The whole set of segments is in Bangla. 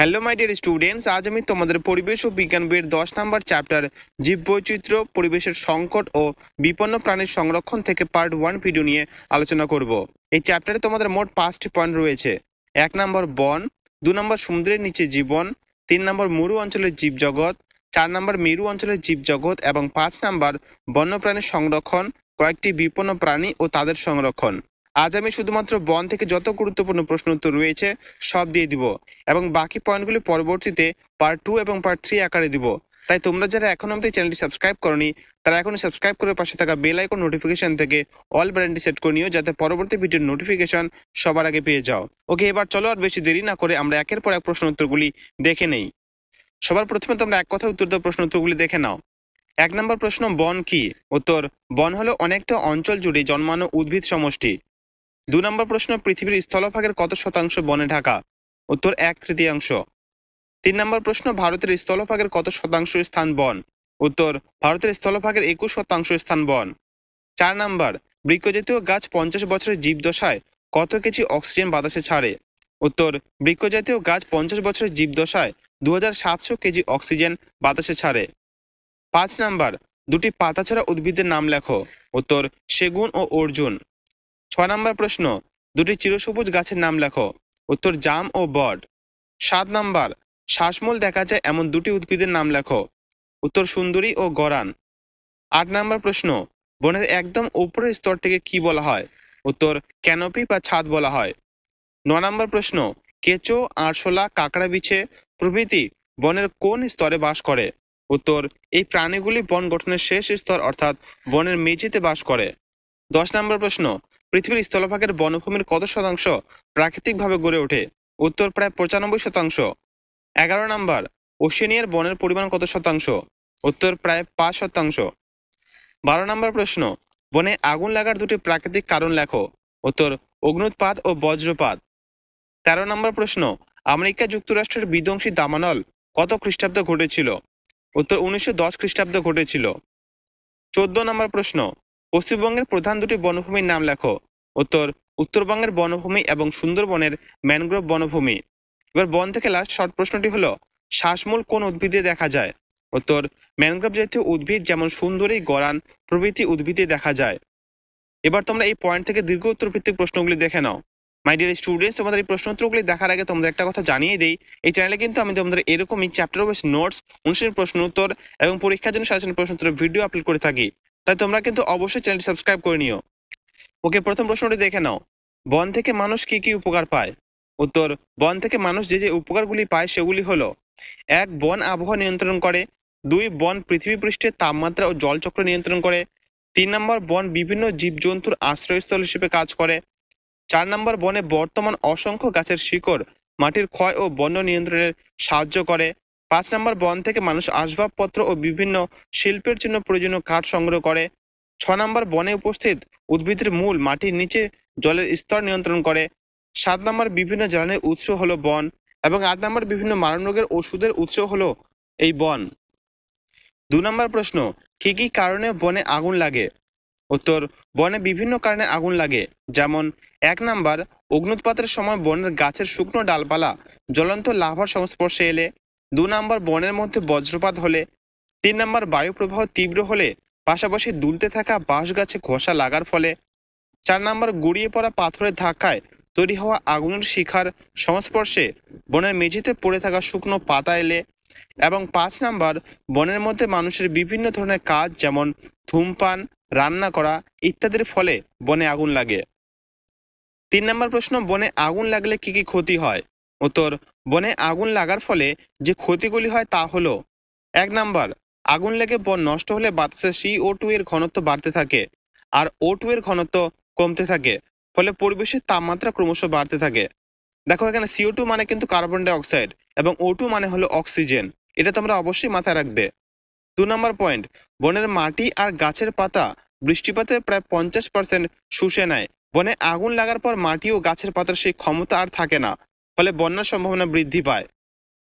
হ্যালো মাই ডিয়ার স্টুডেন্টস, আজ আমি তোমাদের পরিবেশ ও বিজ্ঞান বইয়ের 10 নম্বর চ্যাপ্টার জীববৈচিত্র্য, পরিবেশের সংকট ও বিপন্ন প্রাণীর সংরক্ষণ থেকে পার্ট 1 ভিডিও নিয়ে আলোচনা করব। এই চ্যাপ্টারে তোমাদের মোট 5টি পয়েন্ট রয়েছে। 1 নম্বর বন, 2 নম্বর সমুদ্রের নিচে জীবন, 3 নম্বর মরু অঞ্চলের জীবজগৎ, 4 নম্বর মেরু অঞ্চলের জীবজগৎ এবং 5 নম্বর বন্যপ্রাণীর সংরক্ষণ, কয়েকটি বিপন্ন প্রাণী ও তাদের সংরক্ষণ। আজ আমি শুধুমাত্র বন থেকে যত গুরুত্বপূর্ণ প্রশ্ন উত্তর রয়েছে সব দিয়ে দিব এবং বাকি পয়েন্টগুলি পরবর্তীতে পার্ট 2 এবং পার্ট 3 আকারে দিব। তাই তোমরা যারা এখন অবধি চ্যানেলটি সাবস্ক্রাইব করনি তারা এখন সাবস্ক্রাইব করে পাশে থাকা বেল আইকন নোটিফিকেশন থেকে অল বাটনটি সেট করে নিও, যাতে পরবর্তী ভিডিওর নোটিফিকেশন সবার আগে পেয়ে যাও। ওকে, এবার চলো আর বেশি দেরি না করে আমরা একের পর এক প্রশ্ন উত্তরগুলি দেখে নেই। সবার প্রথমে তোমরা এক কথা উত্তর দেওয়া প্রশ্ন উত্তরগুলি দেখে নাও। 1 নম্বর প্রশ্ন, বন কি? উত্তর, বন হলো অনেকটা অঞ্চল জুড়ে জন্মানো উদ্ভিদ সমষ্টি। 2 নম্বর প্রশ্ন, পৃথিবীর স্থলভাগের কত শতাংশ বনে ঢাকা? উত্তর, 1/3। 3 নম্বর প্রশ্ন, ভারতের স্থলভাগের কত শতাংশ স্থান বন? উত্তর, ভারতের স্থলভাগের 21% স্থান বন। 4 নম্বর, বৃক্ষজাতীয় গাছ 50 বছরের জীবদশায় কত কেজি অক্সিজেন বাতাসে ছাড়ে? উত্তর, বৃক্ষজাতীয় গাছ 50 বছরের জীবদশায় 2700 কেজি অক্সিজেন বাতাসে ছাড়ে। 5 নম্বর, দুটি পাতাছড়া উদ্ভিদের নাম লেখো। উত্তর, সেগুন ও অর্জুন। 6 নম্বর প্রশ্ন, দুটি চিরসবুজ গাছের নাম লেখো। উত্তর, জাম ও বট। 7 নম্বর, শ্বাসমূল দেখা যায় এমন দুটি উদ্ভিদের নাম লেখো। উত্তর, সুন্দরী ও গরান। 8 নম্বর প্রশ্ন, বনের একদম উপরের স্তরটিকে কি বলা হয়? উত্তর, ক্যানোপি বা ছাদ বলা হয়। 9 নম্বর প্রশ্ন, কেঁচো, আরশোলা, কাঁকড়া বিছে প্রভৃতি বনের কোন স্তরে বাস করে? উত্তর, এই প্রাণীগুলি বন গঠনের শেষ স্তর অর্থাৎ বনের মেঝেতে বাস করে। 10 নম্বর প্রশ্ন, পৃথিবীর স্থলভাগের বনভূমির কত শতাংশ প্রাকৃতিকভাবে গড়ে ওঠে? উত্তর, প্রায় 95%। 11 নম্বর, ওশেনিয়ার বনের পরিমাণ কত শতাংশ? উত্তর, প্রায় 5%। 12 নম্বর প্রশ্ন, বনে আগুন লাগার দুটি প্রাকৃতিক কারণ লেখো। উত্তর, অগ্ন্যুৎপাত ও বজ্রপাত। 13 নম্বর প্রশ্ন, আমেরিকা যুক্তরাষ্ট্রের বিধ্বংসী দাবানল কত খ্রিস্টাব্দে ঘটেছিল? উত্তর, 1910 খ্রিস্টাব্দে ঘটেছিল। 14 নম্বর প্রশ্ন, পশ্চিমবঙ্গের প্রধান দুটি বনভূমির নাম লেখো। উত্তর, উত্তরবঙ্গের বনভূমি এবং সুন্দরবনের ম্যানগ্রোভ বনভূমি। এবার বন থেকে লাস্ট শর্ট প্রশ্নটি হলো, শ্বাসমূল কোন উদ্ভিদে দেখা যায়? উত্তর, ম্যানগ্রোভ জাতীয় উদ্ভিদ যেমন সুন্দরী, গরান প্রভৃতি উদ্ভিদে দেখা যায়। এবার তোমরা এই পয়েন্ট থেকে দীর্ঘ উত্তর ভিত্তিক প্রশ্নগুলি দেখে নাও। মাই ডিয়ার স্টুডেন্টস, তোমাদের এই প্রশ্ন উত্তরগুলি দেখার আগে তোমাদের একটা কথা জানিয়ে দিই, এই চ্যানেলে কিন্তু আমি তোমাদের এরকমই চ্যাপ্টার ওয়াইজ নোটস, অনুশীলনী প্রশ্ন উত্তর এবং পরীক্ষার জন্য সাজেশন প্রশ্ন উত্তরের ভিডিও আপলোড করে থাকি। তাই তোমরা কিন্তু অবশ্যই চ্যানেলটি সাবস্ক্রাইব করে নিও। ওকে, প্রথম প্রশ্নটি দেখে নাও। বন থেকে মানুষ কি কি উপকার পায়? উত্তর, বন থেকে মানুষ যে যে উপকারগুলি পায় সেগুলি হলো: 1, বন আবহাওয়া নিয়ন্ত্রণ করে। 2, বন পৃথিবী পৃষ্ঠের তাপমাত্রা ও জলচক্র নিয়ন্ত্রণ করে। 3 নম্বর, বন বিভিন্ন জীবজন্তুর আশ্রয়স্থল হিসেবে কাজ করে। 4 নম্বর, বনে বর্তমান অসংখ্য গাছের শিকড় মাটির ক্ষয় ও বন্য নিয়ন্ত্রণে সাহায্য করে। 5 নম্বর, বন থেকে মানুষ আসবাবপত্র ও বিভিন্ন শিল্পের জন্য প্রয়োজনীয় কাঠ সংগ্রহ করে। 6 নম্বর, বনে উপস্থিত উদ্ভিদের মূল মাটির নিচে জলের স্তর নিয়ন্ত্রণ করে। 7 নম্বর, বিভিন্ন জ্বালানির উৎস হলো বন। এবং 8 নম্বর, বিভিন্ন মারণরোগের ওষুধের উৎস হলো এই বন। 2 নম্বর প্রশ্ন, কি কি কারণে বনে আগুন লাগে? উত্তর, বনে বিভিন্ন কারণে আগুন লাগে, যেমন 1 নাম্বার, অগ্ন্যুৎপাতের সময় বনের গাছের শুকনো ডালপালা জ্বলন্ত লাভার সংস্পর্শে এলে। 2 নাম্বার, বনের মধ্যে বজ্রপাত হলে। 3 নাম্বার, বায়ু প্রবাহ তীব্র হলে, পাশাপাশি দুলতে থাকা বাঁশ গাছে ঘষা লাগার ফলে। 4 নাম্বার, গড়িয়ে পড়া পাথরের ধাক্কায় তৈরি হওয়া আগুনের শিখার সংস্পর্শে বনের মেঝেতে পড়ে থাকা শুকনো পাতা এলে। এবং 5 নাম্বার, বনের মধ্যে মানুষের বিভিন্ন ধরনের কাজ যেমন ধূমপান, রান্না করা ইত্যাদির ফলে বনে আগুন লাগে। 3 নম্বর প্রশ্ন, বনে আগুন লাগলে কি কি ক্ষতি হয়? উত্তর, বনে আগুন লাগার ফলে যে ক্ষতিগুলি হয় তা হলো: 1 নাম্বার, আগুন লেগে বন নষ্ট হলে বাতাসে CO2 এর ঘনত্ব বাড়তে থাকে আর O2 এর ঘনত্ব কমতে থাকে, ফলে পরিবেশের তাপমাত্রা ক্রমশ বাড়তে থাকে। দেখো এখানে CO2 মানে কিন্তু কার্বন ডাই অক্সাইড এবং O2 মানে হলো অক্সিজেন, এটা তোমরা অবশ্যই মাথায় রাখবে। 2 নম্বর পয়েন্ট, বনের মাটি আর গাছের পাতা বৃষ্টিপাতের প্রায় 50% শুষে নেয়। বনে আগুন লাগার পর মাটি ও গাছের পাতার সেই ক্ষমতা আর থাকে না, ফলে বন্যার সম্ভাবনা বৃদ্ধি পায়।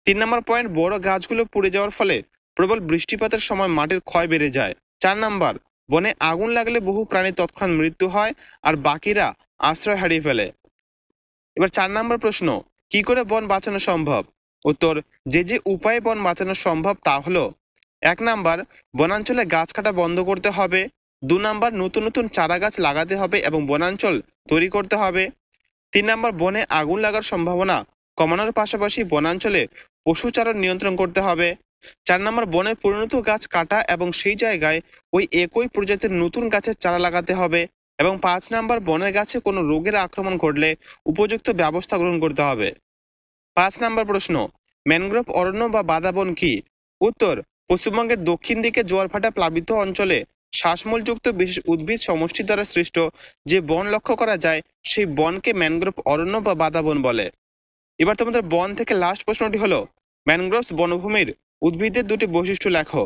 3 নম্বর পয়েন্ট, বড় গাছগুলো পুড়ে যাওয়ার ফলে প্রবল বৃষ্টিপাতের সময় মাটির ক্ষয় বেড়ে যায়। 4 নম্বর, বনে আগুন লাগলে বহু প্রাণী তৎক্ষণাৎ মৃত্যু হয় আর বাকিরা আশ্রয় হারিয়ে ফেলে। এবার 4 নম্বর প্রশ্ন, কি করে বন বাঁচানো সম্ভব? উত্তর, যে যে উপায়ে বন বাঁচানো সম্ভব তা হলো: 1 নাম্বার, বনাঞ্চলে গাছ কাটা বন্ধ করতে হবে। 2 নাম্বার, নতুন নতুন চারা গাছ লাগাতে হবে এবং বনাঞ্চল তৈরি করতে হবে। 3 নাম্বার, বনে আগুন লাগার সম্ভাবনা কমানোর পাশাপাশি বনাঞ্চলে পশুচারণ নিয়ন্ত্রণ করতে হবে। 4 নাম্বার, বনে পরিণত গাছ কাটা এবং সেই জায়গায় ওই একই প্রজাতির নতুন গাছের চারা লাগাতে হবে। এবং 5 নাম্বার, বনের গাছে কোনো রোগের আক্রমণ ঘটলে উপযুক্ত ব্যবস্থা গ্রহণ করতে হবে। 5 নাম্বার প্রশ্ন, ম্যানগ্রোভ অরণ্য বা বাদাবন কি? উত্তর, পশ্চিমবঙ্গের দক্ষিণ দিকে জোয়ারভাটা প্লাবিত অঞ্চলে শ্বাসমূলযুক্ত বিশেষ উদ্ভিদ সমষ্টি দ্বারা সৃষ্ট যে বন লক্ষ্য করা যায় সেই বনকে ম্যানগ্রোভ অরণ্য বা বাদাবন বলে। এবার তোমাদের বন থেকে লাস্ট প্রশ্নটি হলো, ম্যানগ্রোভস বনভূমির উদ্ভিদের দুটি বৈশিষ্ট্য লেখো।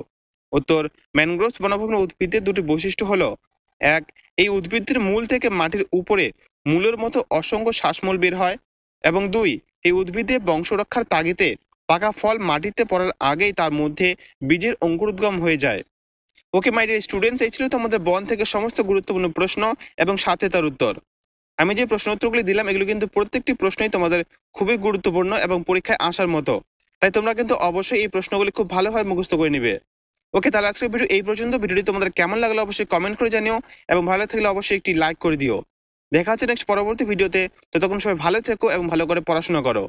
উত্তর, ম্যানগ্রোভস বনভূমির উদ্ভিদের দুটি বৈশিষ্ট্য হলো: 1, এই উদ্ভিদের মূল থেকে মাটির উপরে মূলের মতো অসংখ্য শ্বাসমূল বের হয়। এবং 2, এই উদ্ভিদে বংশরক্ষার তাগিদে পাকা ফল মাটিতে পড়ার আগেই তার মধ্যে বীজের অঙ্কুরোদ্গম হয়ে যায়। ওকে মাই ডিয়ার স্টুডেন্টস, এই ছিল তোমাদের বন থেকে সমস্ত গুরুত্বপূর্ণ প্রশ্ন এবং সাথে তার উত্তর। আমি যে প্রশ্ন উত্তরগুলি দিলাম এগুলো কিন্তু প্রত্যেকটি প্রশ্নই তোমাদের খুবই গুরুত্বপূর্ণ এবং পরীক্ষায় আসার মতো। তাই তোমরা কিন্তু অবশ্যই এই প্রশ্নগুলি খুব ভালোভাবে মুখস্থ করে নিবে। ওকে, তাহলে আজকের ভিডিও এই পর্যন্ত। ভিডিওটি তোমাদের কেমন লাগলো অবশ্যই কমেন্ট করে জানিও এবং ভালো থাকলে অবশ্যই একটি লাইক করে দিও। দেখা হচ্ছে নেক্সট পরবর্তী ভিডিওতে। ততক্ষণ সবাই ভালো থেকো এবং ভালো করে পড়াশোনা করো।